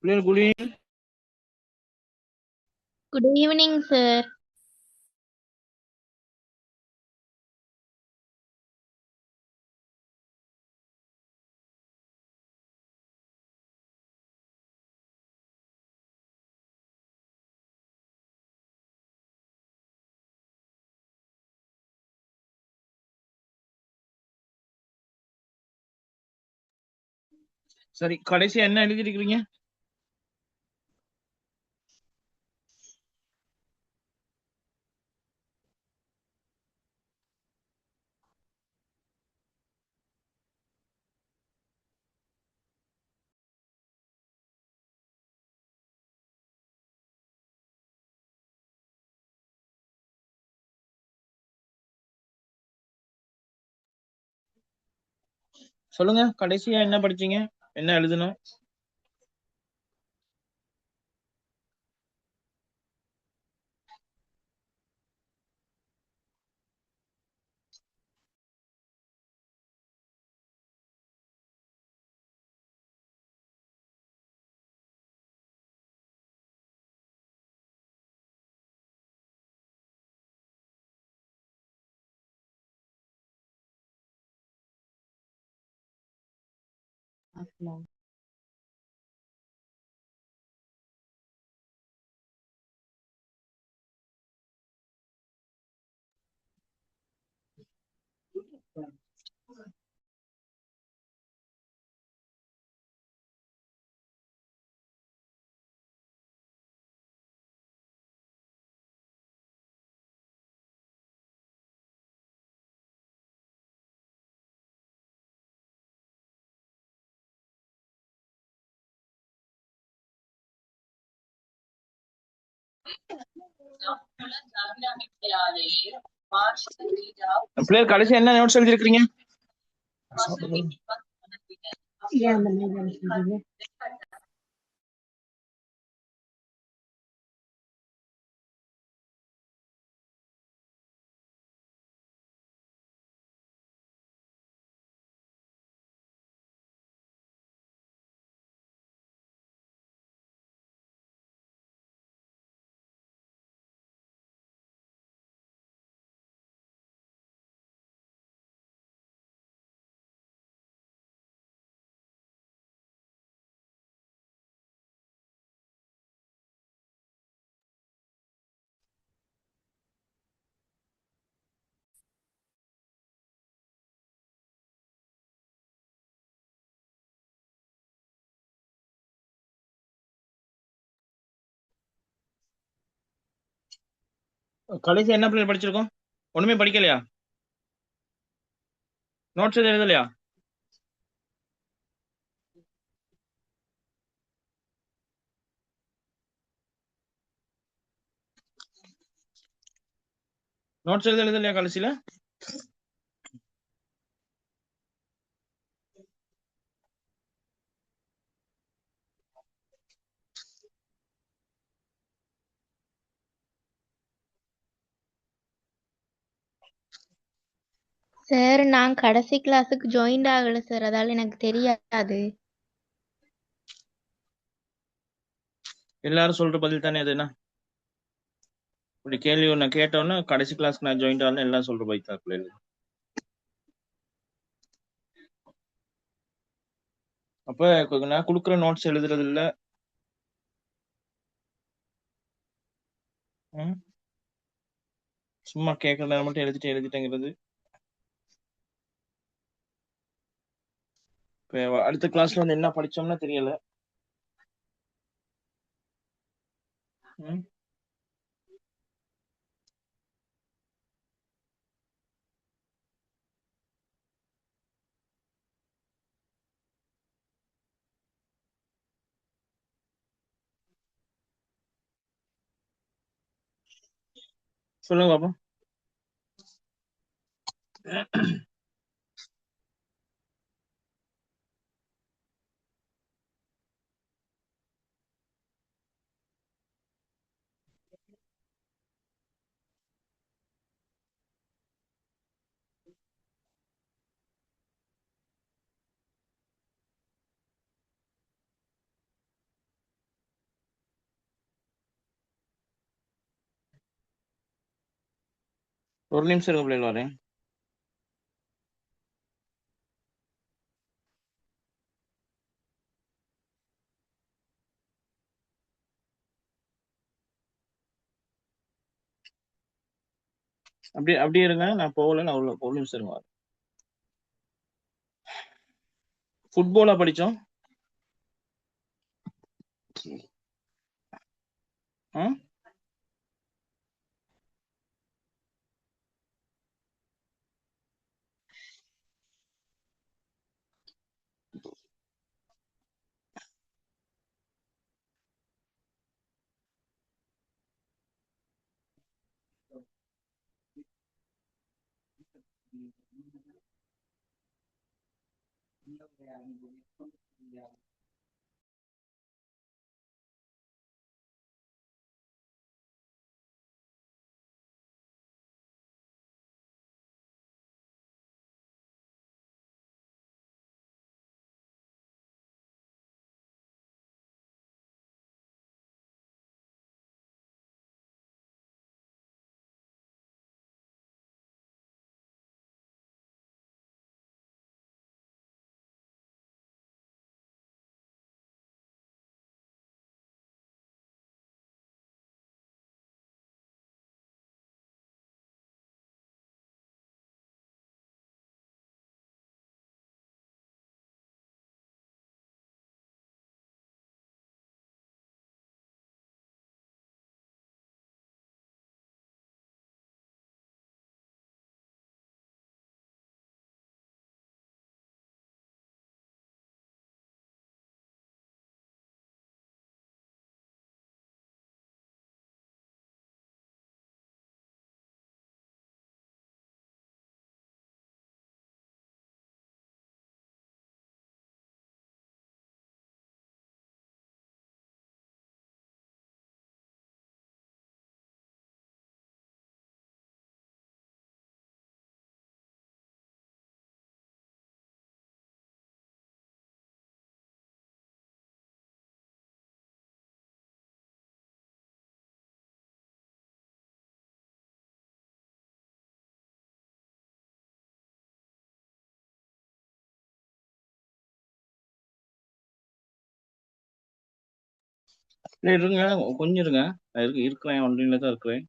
பிள்ளைகள் good evening. Good evening, sir. சரி, கடைசியா என்ன எழுதிருக்கிறீங்க? சொல்லுங்க, கடைசியா என்ன படிச்சீங்க? என்ன எழுதணும்? பிள்ளைகள் கடைசியா என்ன நோட்ஸ் எழுதிருக்கிறீங்க? கடைசியா என்ன பிள்ளைகள் படிச்சிருக்கோம்? ஒண்ணுமே படிக்கலையா? நோட்ஸ் எதுவும் எழுதலையா? நோட்ஸ் எதுவும் எழுதலையா கடைசியில? சார் நான் கடைசி கிளாஸுக்கு ஜாயின்ட் ஆகலை சார், அதால எனக்கு தெரியாது. எல்லாரும் சொல்ற பதில் தானே அது? என்ன இப்படி கேள்வி ஒண்ணு கேட்டோன்னா கடைசி கிளாஸ்க்கு நான் ஜாயின் ஆகணும் எல்லாம் சொல்ற பதில் தான் பிள்ளைகள். அப்ப நான் கொடுக்குற நோட்ஸ் எழுதுறது இல்ல. ம்? சும்மா கேட்கற நேரம் மட்டும் எழுதிட்டேங்கிறது. இப்ப அடுத்த கிளாஸ்ல வந்து என்ன படிச்சோம்னா தெரியல. ம்? சொல்லுங்க பாப்போம். ஒரு நிமிஷம் இருங்க பிள்ளைகள் வரேன். அப்படியே இருங்க, நான் போகல, நான் ஒரு நிமிஷம் இருங்க வரேன். ஃபுட்பாலா படிச்சோம்? ஆ இல்லை இருங்க, கொஞ்சம் இருங்க. நான் இருக்கிறேன், ஆன்லைன்ல தான் இருக்கிறேன்.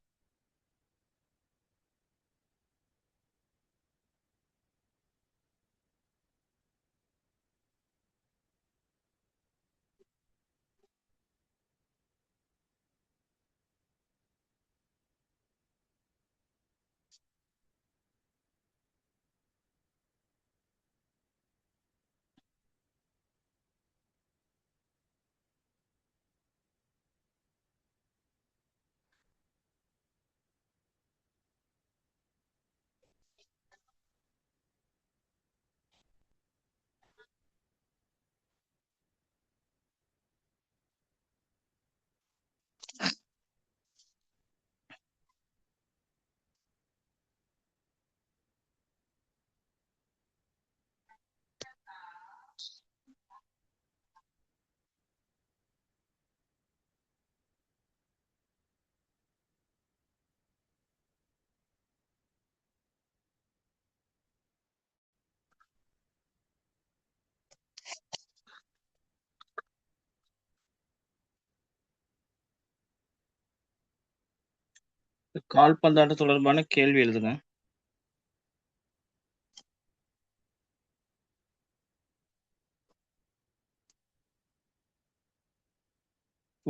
கால்பந்தாட்ட தொடர்பான கேள்வி எழுதுங்க.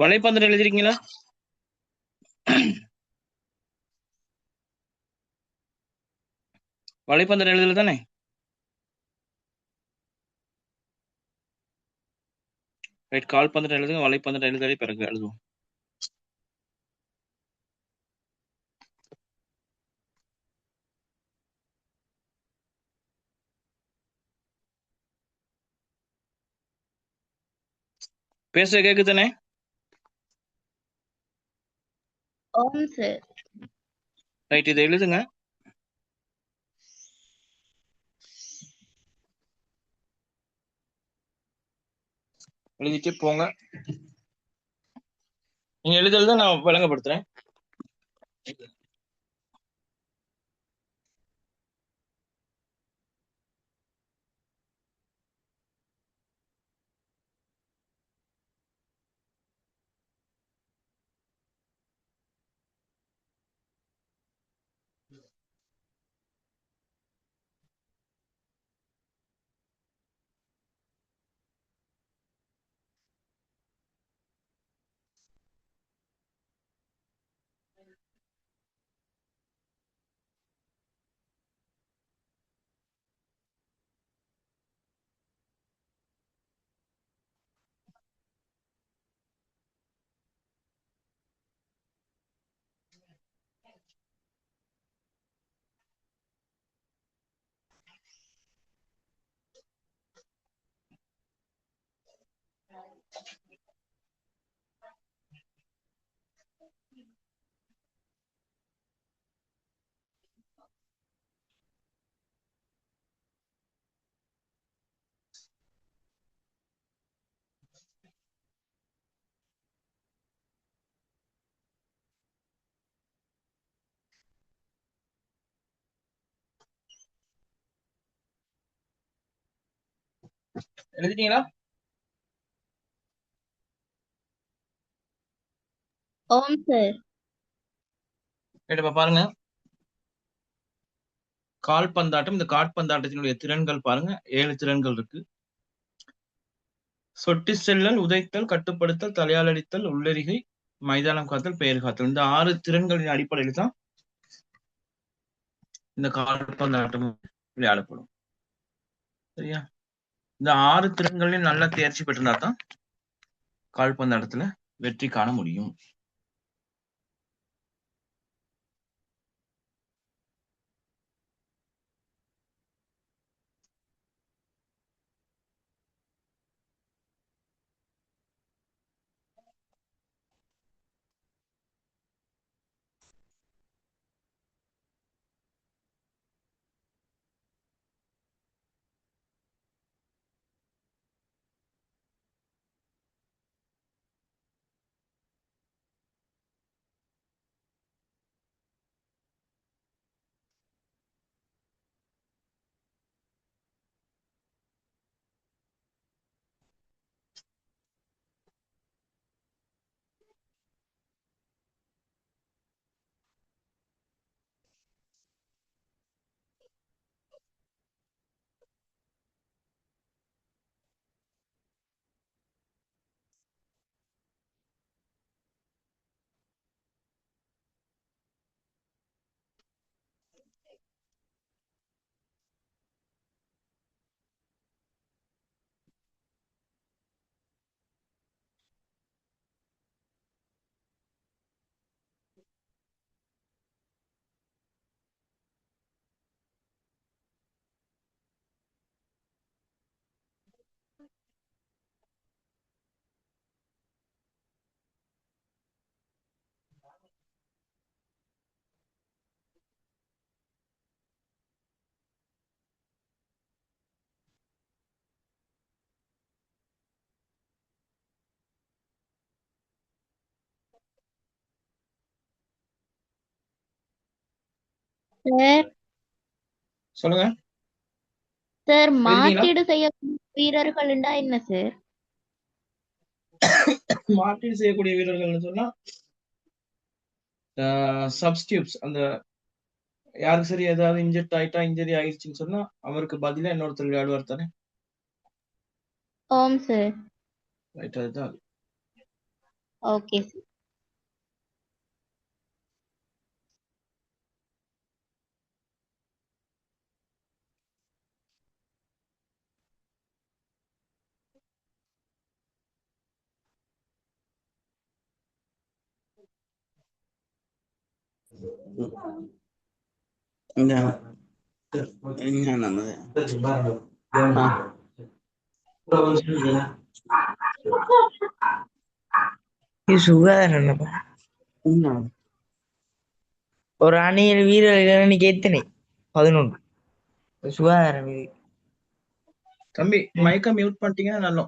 வலைப்பந்தம் எழுதிருக்கீங்களா? வலைப்பந்தம் எழுதல தானே? ரைட், கால்பந்தம் எழுதுங்க, வலைப்பந்தம் எழுதாலே பிறகு எழுதுவோம். பேச கேக்குதானே? ஓம் சார். ரைட், இதை எழுதுங்க. எழுதிட்டே போங்க. நீங்க எழுதுறத நான் விளங்கப்படுத்துறேன். எழுதிட்டீங்களா? ஓம் சார். இப்ப பாருங்க, கால்பந்தாட்டம். இந்த கால்பந்தாட்டத்தினுடைய திறன்கள் பாருங்க, 7 திறன்கள் இருக்கு. சொட்டி செல்லல், உதைத்தல், கட்டுப்படுத்தல், தலையாலடித்தல், உள்ளெரிகை, மைதானம் காத்தல், பெயர் காத்தல். இந்த 6 திறன்களின் அடிப்படையில் தான் இந்த கால்பந்தாட்டம் விளையாடப்படும். சரியா? இந்த 6 திறன்களையும் நல்லா தேர்ச்சி பெற்றிருந்தா தான் கால்பந்தாட்டத்துல வெற்றி காண முடியும். சார். சொல்லுங்க. சார், எழுதிட்டீங்களா? மாற்றீடு செய்யக்கூடிய வீரர்கள்னா என்ன சார்? மாற்றீடு செய்யக்கூடிய வீரர்கள்னு சொன்னா சப்ஸ்டியூட்ஸ். அந்த யாருக்கு சரி ஏதாவது இன்ஜரி ஆயிடுச்சுன்னு சொன்னா அவருக்கு பதிலா இன்னொருத்தர் விளையாடுவார் தானே. ஓம் சார். ரைட், அதுதான். Okay sir. ஒரு அணியில் வீரர்கள் இன்னைக்கு எத்தனை? 11. சுகாதாரம் இது. தம்பி மைக்க மியூட் பண்ணிட்டீங்கன்னா நல்லா.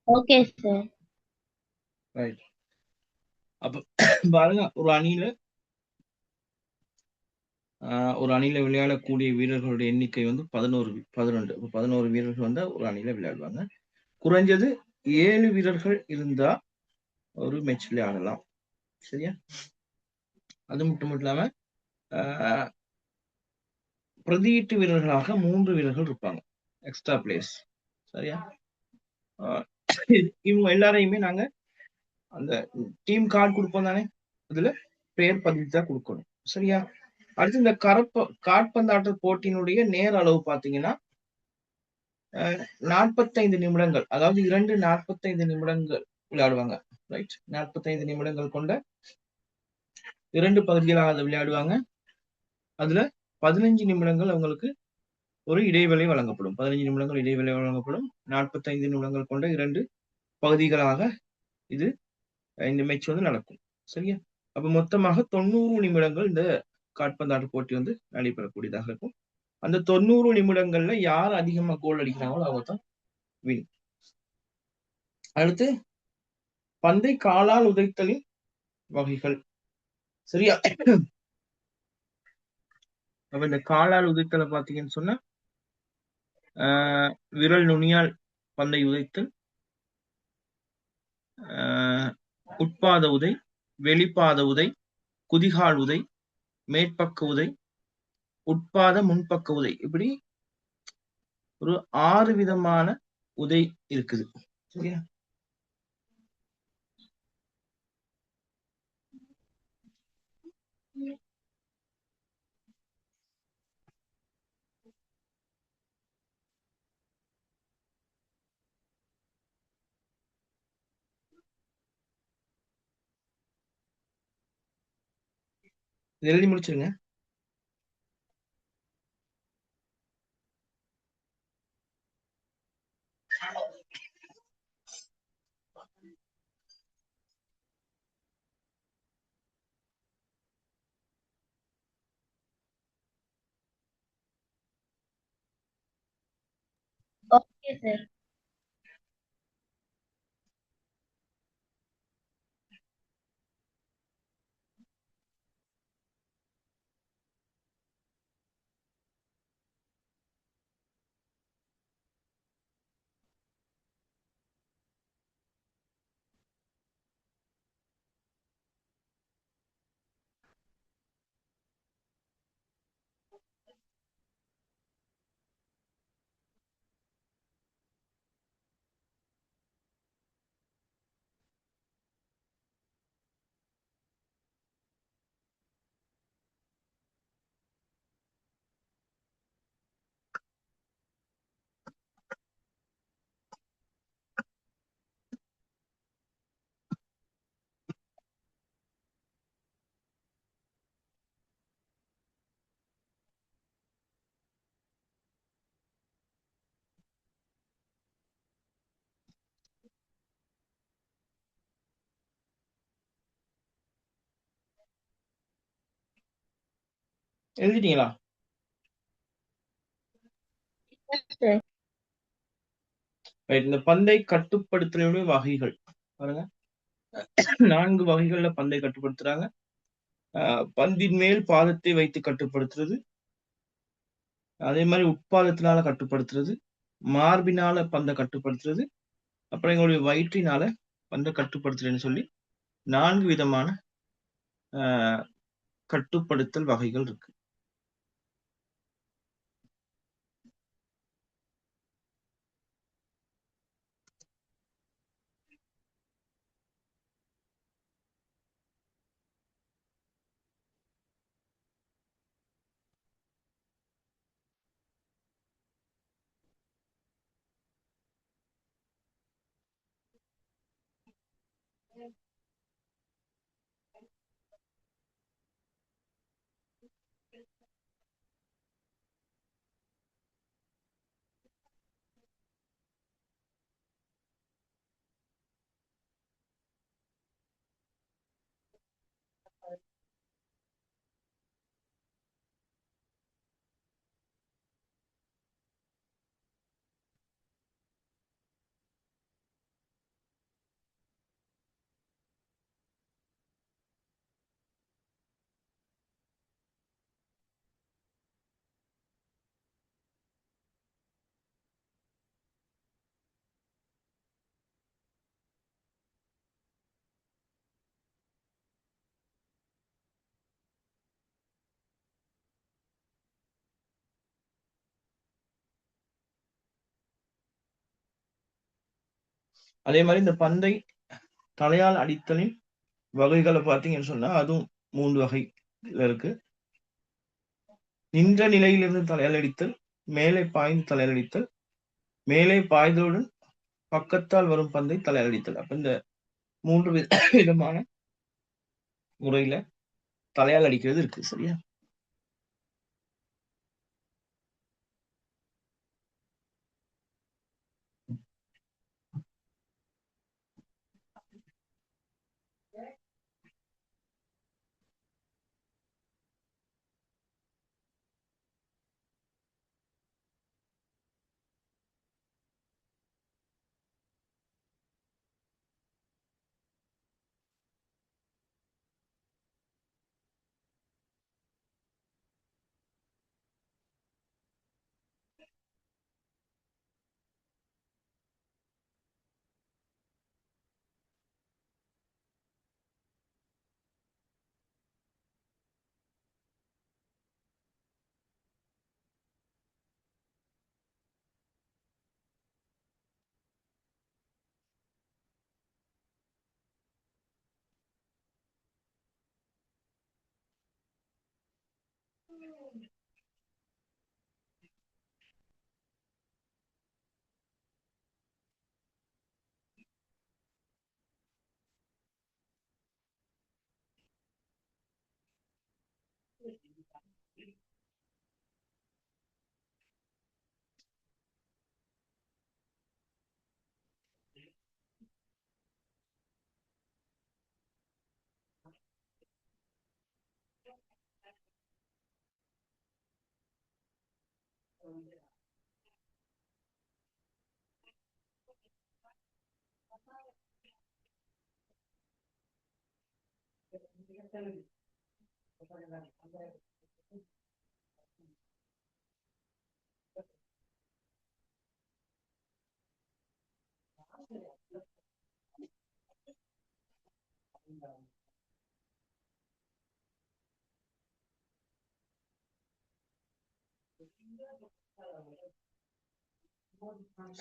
Okay sir. ரைட். அப்ப பாருங்க, ஒரு அணியில விளையாடக்கூடிய வீரர்களுடைய எண்ணிக்கை வந்து 11 11 வீரர்கள் வந்தா ஒரு அணியில விளையாடுவாங்க. குறைஞ்சது 7 வீரர்கள் இருந்தா ஒரு மேட்ச் விளையாடலாம். சரியா? அது மட்டும் இல்லாம ஆஹ் பிரதியீட்டு வீரர்களாக 3 வீரர்கள் இருப்பாங்க, எக்ஸ்ட்ரா பிளேயர்ஸ். சரியா? ஆஹ் இவங்க எல்லாரையுமே நாங்க அந்த டீம் கார்டு கொடுப்போம் தானே, அதுல பெயர் பதிவு தான் கொடுக்கணும். சரியா? அடுத்து இந்த காற்பந்தாட்ட போட்டியினுடைய நேர அளவு பாத்தீங்கன்னா 45 நிமிடங்கள், அதாவது 45 நிமிடங்கள் விளையாடுவாங்க. ரைட், 45 நிமிடங்கள் கொண்ட 2 பகுதிகளாக அதை விளையாடுவாங்க. அதுல 15 நிமிடங்கள் அவங்களுக்கு ஒரு இடைவேளை வழங்கப்படும். 15 நிமிடங்கள் இடைவேளை வழங்கப்படும். 45 நிமிடங்கள் கொண்ட 2 பகுதிகளாக இது இந்த மேட்ச் வந்து நடக்கும். சரியா? அப்ப மொத்தமாக 90 நிமிடங்கள் இந்த காற்பந்தாட்ட போட்டி வந்து நடைபெறக்கூடியதாக இருக்கும். அந்த 90 நிமிடங்கள்ல யார் அதிகமா கோல் அடிக்கிறாங்களோ அவங்க தான் வின். அடுத்து பந்தை காலால் உதைத்தலின் வகைகள். சரியா? அப்ப இந்த காலால் உதைத்தலை பாத்தீங்கன்னு சொன்னா விரல் நுனியால் பந்தை உதைத்தல், உட்பாத உதை, வெளிப்பாத உதை, குதிகால் உதை, மேற்பக்க உதை, உட்பாத முன்பக்க உதை, இப்படி ஒரு 6 விதமான உதை இருக்குது. சரியா? எழுதி முடிச்சிருங்க. Okay sir. எழுதிட்டீங்களா? சார். இந்த பந்தை கட்டுப்படுத்துறதுடைய வகைகள் பாருங்க. 4 வகைகள்ல பந்தை கட்டுப்படுத்துறாங்க. பந்தின் மேல் பாதத்தை வைத்து கட்டுப்படுத்துறது, அதே மாதிரி உட்பாதத்தினால கட்டுப்படுத்துறது, மார்பினால பந்தை கட்டுப்படுத்துறது, அப்புறம் எங்களுடைய வயிற்றினால பந்தை கட்டுப்படுத்துறதுன்னு சொல்லி 4 விதமான கட்டுப்படுத்தல் வகைகள் இருக்கு. அதே மாதிரி இந்த பந்தை தலையால் அடித்தலின் வகைகளை பார்த்தீங்கன்னு சொன்னா அதுவும் 3 வகைல இருக்கு. நின்ற நிலையிலிருந்து தலையால் அடித்தல், மேலே பாய்ந்து தலையால் அடித்தல், மேலே பாய்தலுடன் பக்கத்தால் வரும் பந்தை தலையால் அடித்தல். அப்ப இந்த 3 விதமான முறையில தலையால் அடிக்கிறது இருக்கு. சரியா?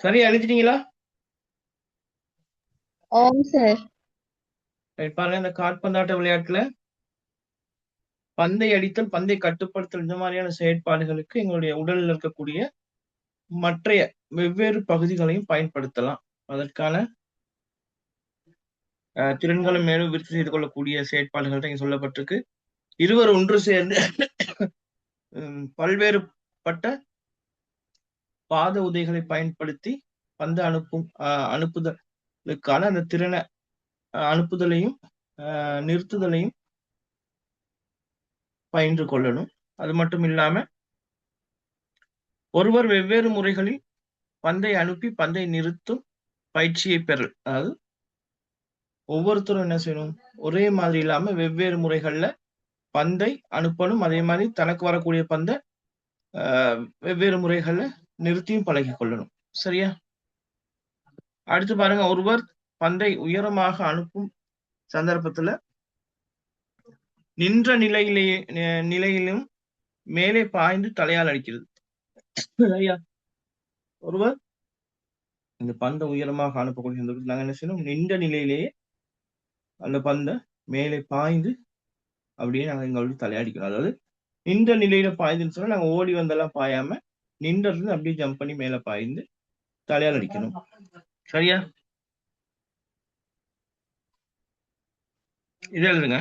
சரியா அழிச்சிட்டீங்களா? ஓம் சார். பாருங்க, இந்த காற்பந்தாட்ட விளையாட்டுல பந்தை அடித்தல், பந்தை கட்டுப்படுத்தல் இந்த மாதிரியான செயற்பாடுகளுக்கு எங்களுடைய உடலில் இருக்கக்கூடிய மற்றைய வெவ்வேறு பகுதிகளையும் பயன்படுத்தலாம். அதற்கான திறன்களை மேலும் விருத்தி செய்து கொள்ளக்கூடிய செயற்பாடுகள் தான் இங்க சொல்லப்பட்டிருக்கு. இருவர் ஒன்று சேர்ந்து பல்வேறுபட்ட பாத உதைகளை பயன்படுத்தி பந்து அனுப்புதலுக்கான அந்த திறனை அனுப்புதலையும் நிறுத்துதலையும் பயின்று கொள்ளணும். அது மட்டும் இல்லாம ஒருவர் வெவ்வேறு முறைகளில் பந்தை அனுப்பி பந்தை நிறுத்தும் பயிற்சியை பெறல். அதாவது ஒவ்வொருத்தரும் என்ன செய்யணும், ஒரே மாதிரி இல்லாம வெவ்வேறு முறைகள்ல பந்தை அனுப்பணும். அதே மாதிரி தனக்கு வரக்கூடிய பந்தை வெவ்வேறு முறைகள்ல நிறுத்தியும் பழகி கொள்ளணும். சரியா? அடுத்து பாருங்க, ஒருவர் பந்தை உயரமாக அனுப்பும் சந்தர்ப்பத்துல நின்ற நிலையிலும் மேலே பாய்ந்து தலையால் அடிக்கிறது. சரியா? ஒருவர் இந்த பந்தை உயரமாக அனுப்பக்கூடிய சந்தர்ப்பத்தில் நாங்க என்ன செய்யணும், நின்ற நிலையிலேயே அந்த பந்தை மேலே பாய்ந்து அப்படியே நாங்க எங்க தலையாடிக்கணும். அதாவது நின்ற நிலையில பாய்ந்துன்னு சொன்னா நாங்க ஓடி வந்தெல்லாம் பாயாம நின்றது அப்படியே ஜம்ப் பண்ணி மேல பாய்ந்து தலையால் அடிக்கணும். சரியா? இது எழுதுங்க.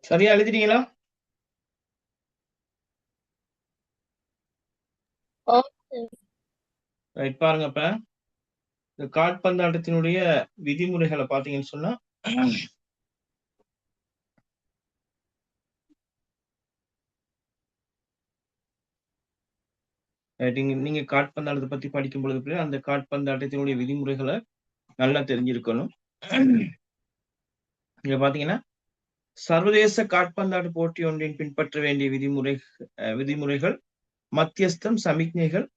சரியா எழுதிட்டீங்களா? ரைட், பாருங்க. இப்ப இந்த காற்பந்தாட்டத்தினுடைய விதிமுறைகளை பாத்தீங்கன்னு சொன்னா, நீங்க காற்பந்தாட்டத்தை பத்தி படிக்கும் பொழுது அந்த காற்பந்தாட்டத்தினுடைய விதிமுறைகளை நல்லா தெரிஞ்சிருக்கணும். இங்க பாத்தீங்கன்னா, சர்வதேச காற்பந்தாட்ட போட்டி ஒன்றின் பின்பற்ற வேண்டிய விதிமுறைகள், மத்தியஸ்தம், சமிக்ஞைகள்,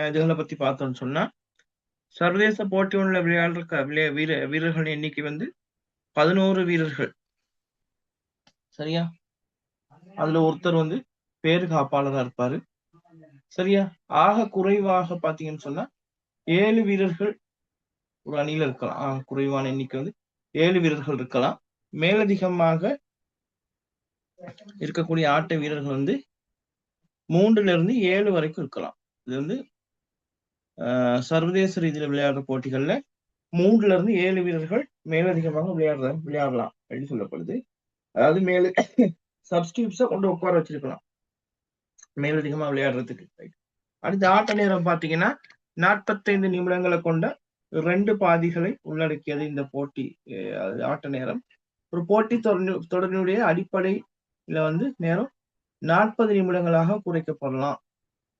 இதுகளை பத்தி பார்த்தோம்னு சொன்னா, சர்வதேச போட்டி ஒன்றுல விளையாடுற வீரர்களின் எண்ணிக்கை 11 வீரர்கள். சரியா? அதுல ஒருத்தர் பேரு காப்பாளரா இருப்பாரு. சரியா? ஆக குறைவாக பாத்தீங்கன்னு சொன்னா 7 வீரர்கள் ஒரு அணியில இருக்கலாம். ஆக குறைவான எண்ணிக்கை 7 வீரர்கள் இருக்கலாம். மேலதிகமாக இருக்கக்கூடிய ஆட்ட வீரர்கள் 3ல இருந்து 7 வரைக்கும் இருக்கலாம். இது சர்வதேச ரீதியில விளையாடுற போட்டிகள்ல 3ல இருந்து 7 வீரர்கள் மேலதிகமாக விளையாடலாம் அப்படின்னு சொல்லப்படுது. அதாவது சப்ஸ்டியூட்ஸை கொண்டு உட்கார வச்சிருக்கலாம் மேலதிகமா விளையாடுறதுக்கு. அடுத்த ஆட்ட நேரம் பாத்தீங்கன்னா 45 நிமிடங்களை கொண்ட 2 பாதிகளை உள்ளடக்கியது இந்த போட்டி. ஆட்ட நேரம் ஒரு போட்டி தொடரினுடைய அடிப்படையில நேரம் 40 நிமிடங்களாக குறைக்கப்படலாம்.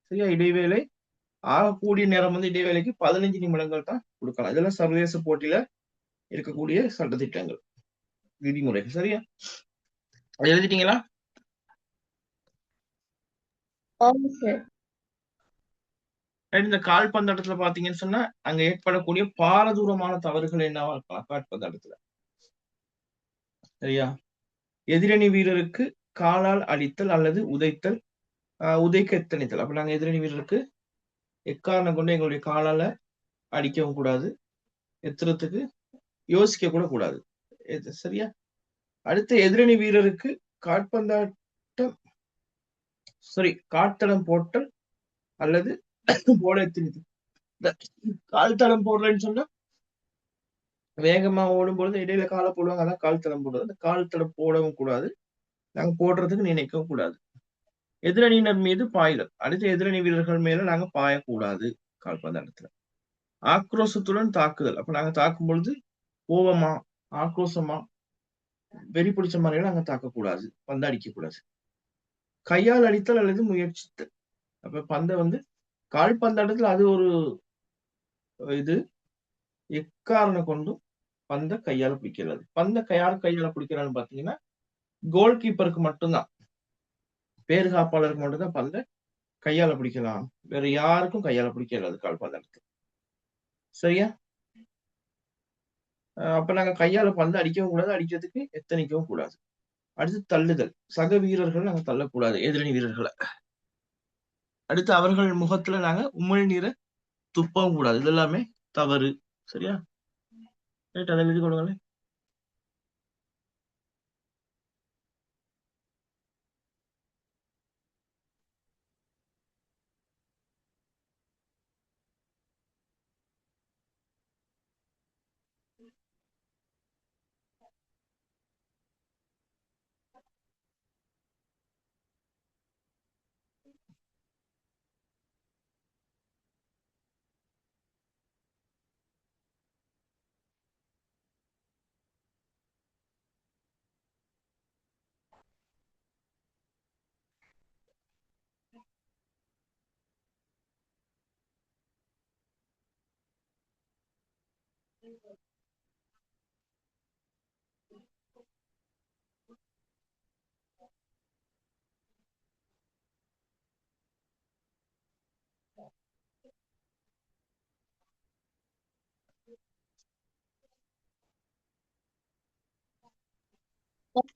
சரியா? இடைவேளை ஆகக்கூடிய நேரம் இடைவேளைக்கு 15 நிமிடங்கள் தான் கொடுக்கலாம். இதெல்லாம் சர்வதேச போட்டியில இருக்கக்கூடிய சட்டத்திட்டங்கள், விதிமுறைகள். சரியா? எழுதிட்டீங்களா? இந்த கால்பந்தாட்டத்துல பாத்தீங்கன்னு சொன்னா அங்க ஏற்படக்கூடிய பாரதூரமான தவறுகள் என்னவா இருக்கலாம் கால்பந்தாட்டத்துல? சரியா? எதிரணி வீரருக்கு காலால் அடித்தல் அல்லது உதைத்தல், உதைக்க எத்தனித்தல். அப்ப நாங்க எதிரணி வீரருக்கு எக்காரணம் கொண்டு எங்களுடைய காலால அடிக்கவும் கூடாது, எத்துறதுக்கு யோசிக்க கூட கூடாது. சரியா? அடுத்து எதிரணி வீரருக்கு கால்தடம் போட்டல் அல்லது போட எத்தனித்தல். கால்தடம் போடுறேன்னு சொன்னா வேகமா ஓடும் பொழுது இடையில காலை போடுவாங்க, அதான் கால்தடம் போடுறது. அந்த கால்தடம் போடவும் கூடாது, நாங்க போடுறதுக்கு நினைக்கவும் கூடாது. எதிரணியினர் மீது பாய்தல். அடுத்து எதிரணி வீரர்கள் மேல நாங்க பாயக்கூடாது. கால்பந்தாட்டத்துல ஆக்ரோஷத்துடன் தாக்குதல். அப்ப நாங்க தாக்கும் பொழுது கோபமா, ஆக்ரோஷமா, வெறி பிடிச்ச மாதிரிலாம் நாங்க தாக்கக்கூடாது, பந்து அடிக்க கூடாது. கையால் அடித்தல் அல்லது முயற்சித்தல். அப்ப பந்தை கால்பந்தாட்டத்துல அது ஒரு இது, எக்காரணம் கொண்டும் பந்தை கையால பிடிக்கிறது. பந்தை கையால பிடிக்கிறான்னு பாத்தீங்கன்னா கோல் கீப்பருக்கு மட்டும்தான், பேரு காப்பாளருக்கு மட்டும்தான் பந்தை கையால பிடிக்கலாம். வேற யாருக்கும் கையால பிடிக்கிறது கால்பந்தாட்டத்துல. சரியா? அப்ப நாங்க கையால பந்து அடிக்கவும் கூடாது, அடிக்கிறதுக்கு எத்தனிக்கவும் கூடாது. அடுத்து தள்ளுதல். சக வீரர்கள் நாங்க தள்ளக்கூடாது, எதிரணி வீரர்களை. அடுத்து அவர்கள் முகத்துல நாங்க உமிழ்நீரை துப்பவும் கூடாது. இது எல்லாமே தவறு. சரியா? ரைட், அதை எழுதி கொடுங்களேன்.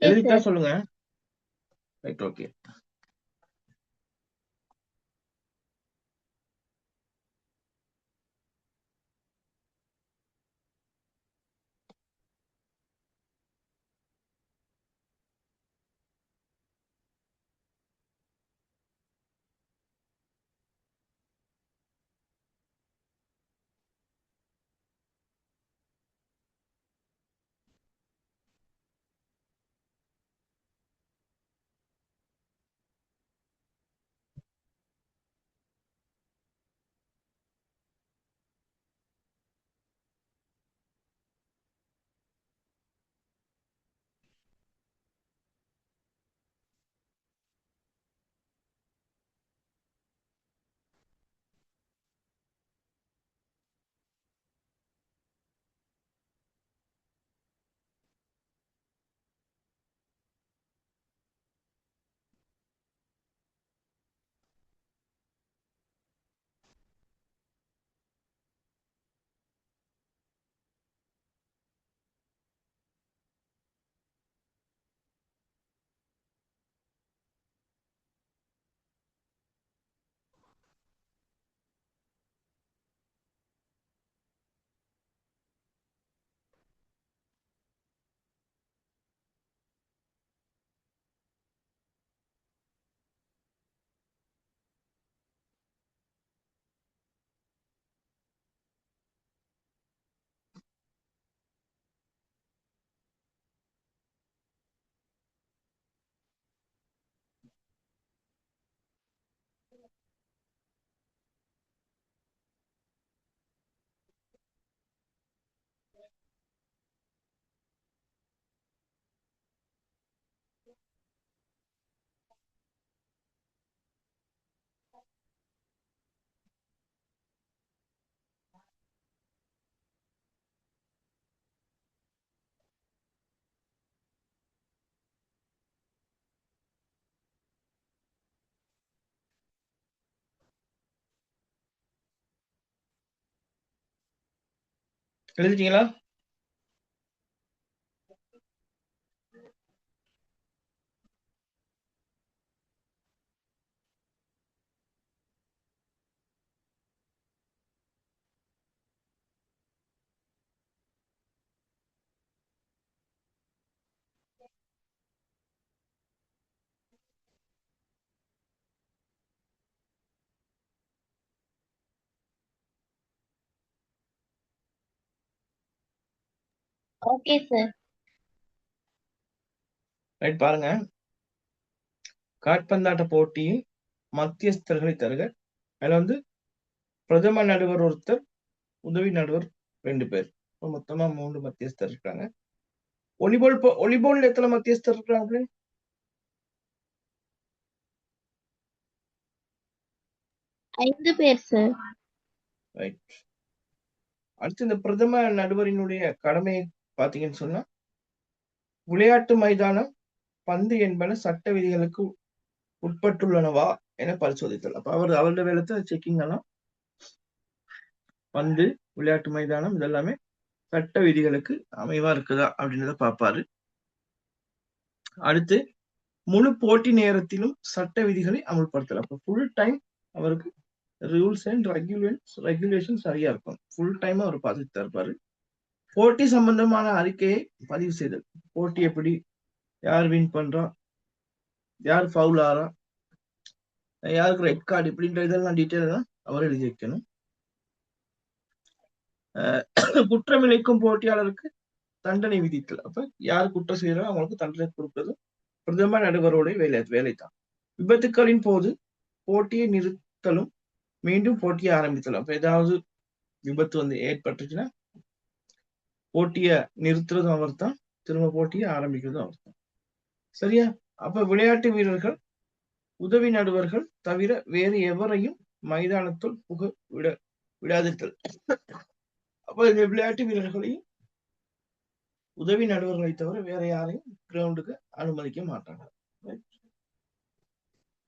எழுதிட்டா சொல்லுங்க. Right, okay. எழுதிட்டீங்களா? Okay sir. ரைட், பாருங்க. காற்பந்தாட்ட போட்டியின் மத்தியஸ்தர்களை தருக. அதுல வந்து பிரதம நடுவர் ஒருத்தர், உதவி நடுவர் 2 பேர், மொத்தமா 3 மத்தியஸ்தர் இருக்காங்க. ஒலிபோல்ல எத்தனை மத்தியஸ்தர் இருக்காங்க? 5 பேர் சார். ரைட். அடுத்து இந்த பிரதம நடுவரினுடைய கடமை பாத்தீங்கன்னு சொன்னா, விளையாட்டு மைதானம், பந்து என்பன சட்ட விதிகளுக்கு உட்பட்டுள்ளனவா என பரிசோதித்தல். அப்ப அவருடைய வேலை செக்கிங் எல்லாம் பந்து, விளையாட்டு மைதானம் இதெல்லாமே சட்ட விதிகளுக்கு அமைவா இருக்குதா அப்படின்றத பார்ப்பாரு. அடுத்து முழு போட்டி நேரத்திலும் சட்ட விதிகளை அமல்படுத்தலாம். அப்ப ஃபுல் டைம் அவருக்கு ரூல்ஸ் அண்ட் ரெகுலேஷன் சரியா இருக்கும். ஃபுல் டைம் அவர் பார்த்துட்டு இருப்பாரு. போட்டி சம்பந்தமான அறிக்கையை பதிவு செய்தல். போட்டி எப்படி, யார் வின் பண்றா, யார் ஃபவுல் ஆறா, யாருக்கு ரெட் கார்டு, இப்படின்ற இதெல்லாம் டீட்டெயில் தான் அவர் எழுதி வைக்கணும். குற்றமிழைக்கும் போட்டியாளருக்கு தண்டனை விதித்தல். அப்ப யார் குற்றம் செய்யறோ அவங்களுக்கு தண்டனை கொடுப்பது பிரதம நடுவருடைய வேலைதான். விபத்துக்களின் போது போட்டியை நிறுத்தலும் மீண்டும் போட்டியை ஆரம்பித்தலும். அப்ப ஏதாவது விபத்து வந்து ஏற்பட்டுச்சுன்னா போட்டியை நிறுத்துறதும் அவர் தான், திரும்ப போட்டியை ஆரம்பிக்கிறதும் அவர் தான். சரியா? அப்ப விளையாட்டு வீரர்கள், உதவி நடுவர்கள் தவிர வேறு எவரையும் மைதானத்துள் விடாதிருத்தல். அப்ப இந்த விளையாட்டு வீரர்களையும் உதவி நடுவர்களை தவிர வேற யாரையும் கிரவுண்டுக்கு அனுமதிக்க மாட்டாங்க.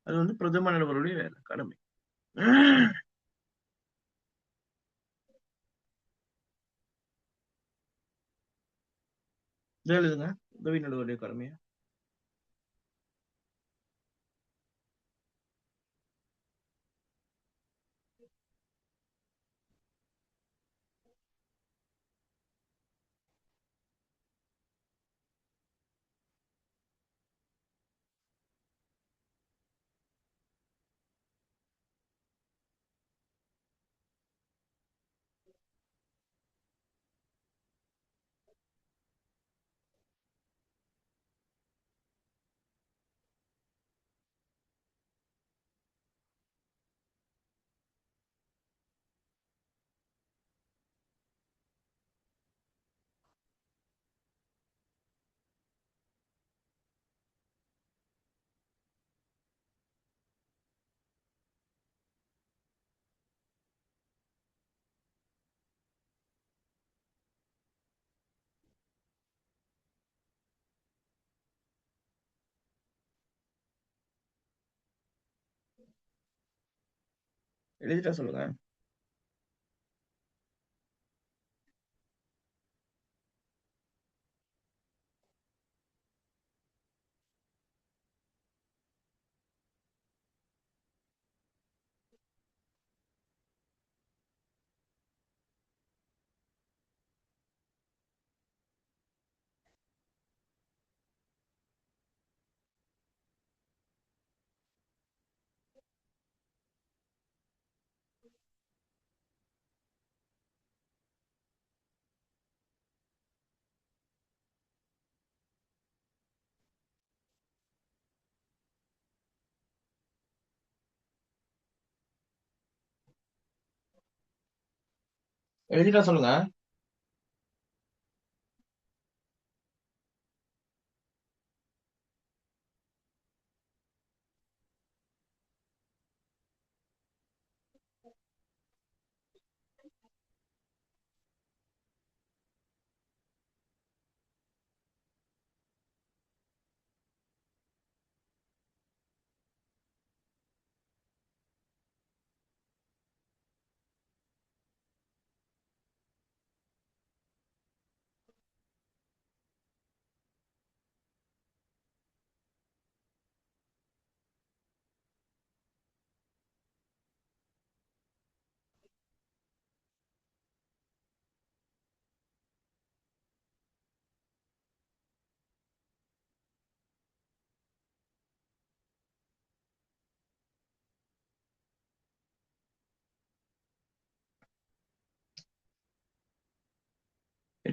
அது வந்து பிரதம நடுவருடைய வேலை, கடமை. எழுதுங்க, உதவி நடுவருடைய கடமையா. எழுதிட்டா சொல்லுங்க. எழுதிட்டா சொல்லுங்க.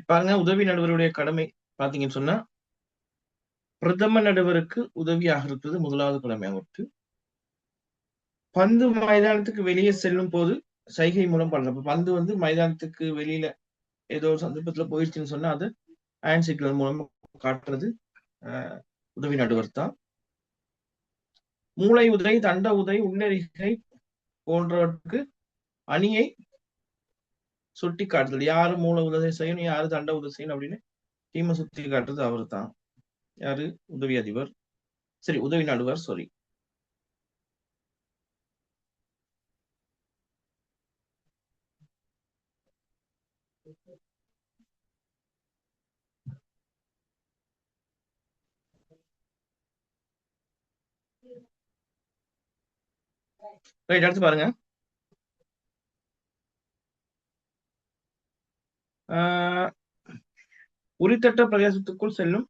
பாருங்க, உதவி நடுவருடைய கடமை பாத்தீங்கன்னு சொன்னா, பிரதம நடுவருக்கு உதவியாக இருக்கிறது முதலாவது கடமை அவருக்கு. பந்து மைதானத்துக்கு வெளியே செல்லும் போது சைகை மூலம் பண்றது. பந்து வந்து மைதானத்துக்கு வெளியில ஏதோ ஒரு சந்தர்ப்பத்துல போயிடுச்சுன்னு சொன்னா அது ஹேண்ட் சிக்னல் மூலம் காட்டுறது உதவி நடுவர் தான். மூளை உதை, தண்ட உதை, உள்ளரிகை போன்றவற்றுக்கு அணியை சுட்டி காட்டுதல். யாரு மூளை உதவி செய்யணும், யாரு தண்ட உதவி செய்யணும் அப்படின்னு டீமை சுத்தி காட்டுறது அவர் தான். யாரு? உதவி அதிபர், சரி உதவி நடுவர், சாரி. ரைட், அடுத்து பாருங்க. உரித்தட்ட பிரதேசத்துக்குள் செல்லும்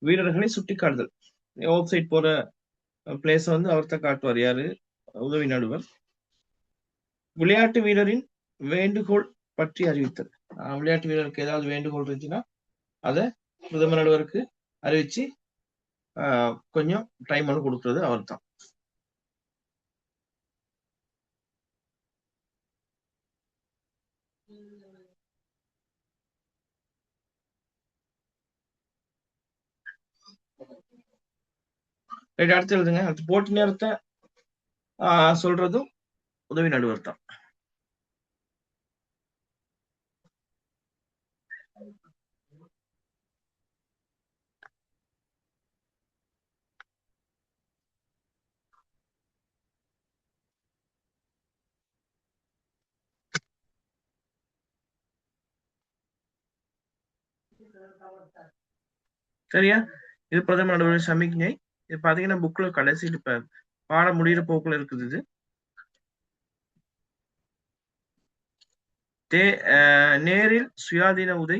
வீரர்களை சுட்டி காட்டுதல். அவுட் சைட் போற பிளேஸ் வந்து அவர்தான் காட்டுவார். யாரு? உதவி நடுவர். விளையாட்டு வீரரின் வேண்டுகோள் பற்றி அறிவித்தல். விளையாட்டு வீரருக்கு ஏதாவது வேண்டுகோள் இருந்துச்சுன்னா அதை பிரதம நடுவருக்கு அறிவிச்சு கொஞ்சம் டைம் வந்து கொடுக்கறது அவர் தான். அடுத்து எழுதுங்க. அடுத்து போட்டி நேரத்தை சொல்றதும் உதவி நடுவர் தான். சரியா? இது பிரதம நடுவர் சமிக்ஞை. இது பாத்தீங்கன்னா புக்ல கடைசி பாடம் முடிகிற போக்குல இருக்குது. இது நேரில் சுயாதீன உதை,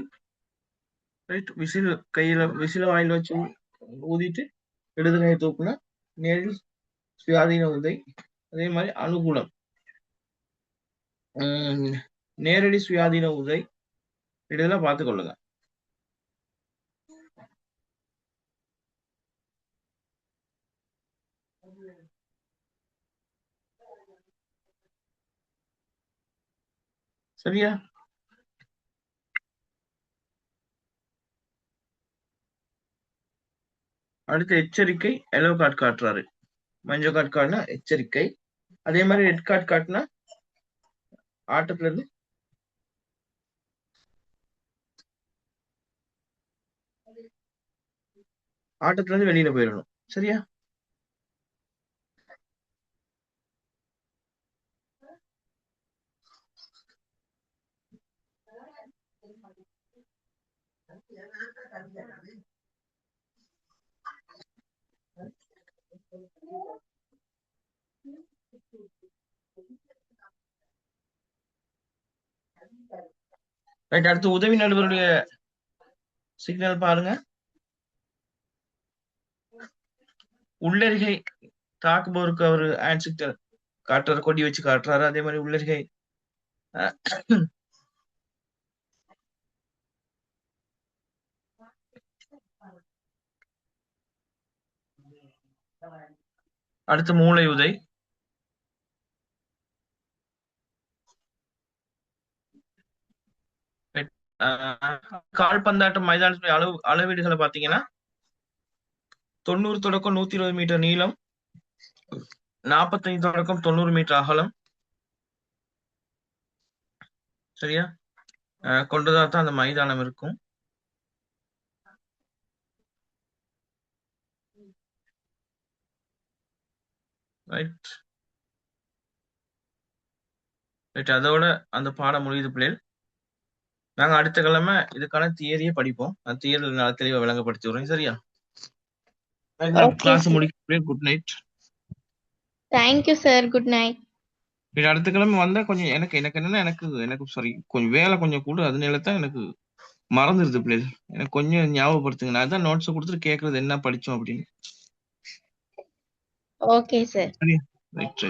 விசில் கையில விசில வாயில வச்சு ஊதிட்டு இடது கையை தூக்குனா நேரில் சுயாதீன உதை. அதே மாதிரி அனுகூலம், நேரடி சுயாதீன உதை, இதெல்லாம் பார்த்து கொள்ளுங்க. சரியா? அடுத்த எச்சரிக்கை, எல்லோ கார்டு காட்டுறாரு. மஞ்சள் கார்டு காட்டினா எச்சரிக்கை. அதே மாதிரி ரெட் கார்டு காட்டினா ஆட்டத்துல இருந்து வெளியில போயிடணும். சரியா? ரைட், அடுத்து உதவி நடுவருடைய சிக்னல் பாருங்க. உள்ளரிகை தாக்குபவருக்கு அவரு ஹேண்ட் சிக்னல் காட்டுறாரு, கொடி வச்சு காட்டுறாரு. அதே மாதிரி உள்ளரிகை அடுத்து மூளை உதை. கால்பந்தாட்டம் மைதானத்துடைய அளவீடுகளை பாத்தீங்கன்னா 90 தொடக்கம் 120 மீட்டர் நீளம், 45 தொடக்கம் 90 மீட்டர் அகலம். சரியா? கொண்டதான் அந்த மைதானம் இருக்கும். ரைட், அதோட அந்த பாடம் முடியுது பிள்ளைகள். நாங்க அடுத்த கிழமை இதுக்கான தியரியை படிப்போம். அந்த தியரி நல்லா தெளிவா விளங்கப்படுத்தி விடுறேன். சரியா? கிளாஸ் முடிக்கிறேன். Good night. Thank you sir. Good night. அடுத்த கிழமை வந்தா கொஞ்சம் எனக்கு என்னன்னா எனக்கு சாரி கொஞ்சம் வேலை கொஞ்சம் கூட, அதனால தான் எனக்கு மறந்துருது பிள்ளைகள். எனக்கு கொஞ்சம் ஞாபகப்படுத்துங்க. நான் தான் நோட்ஸ் கொடுத்துட்டு கேட்கறது என்ன படிச்சோம் அப்படின்னு. Okay sir. சரியா? ரைட்.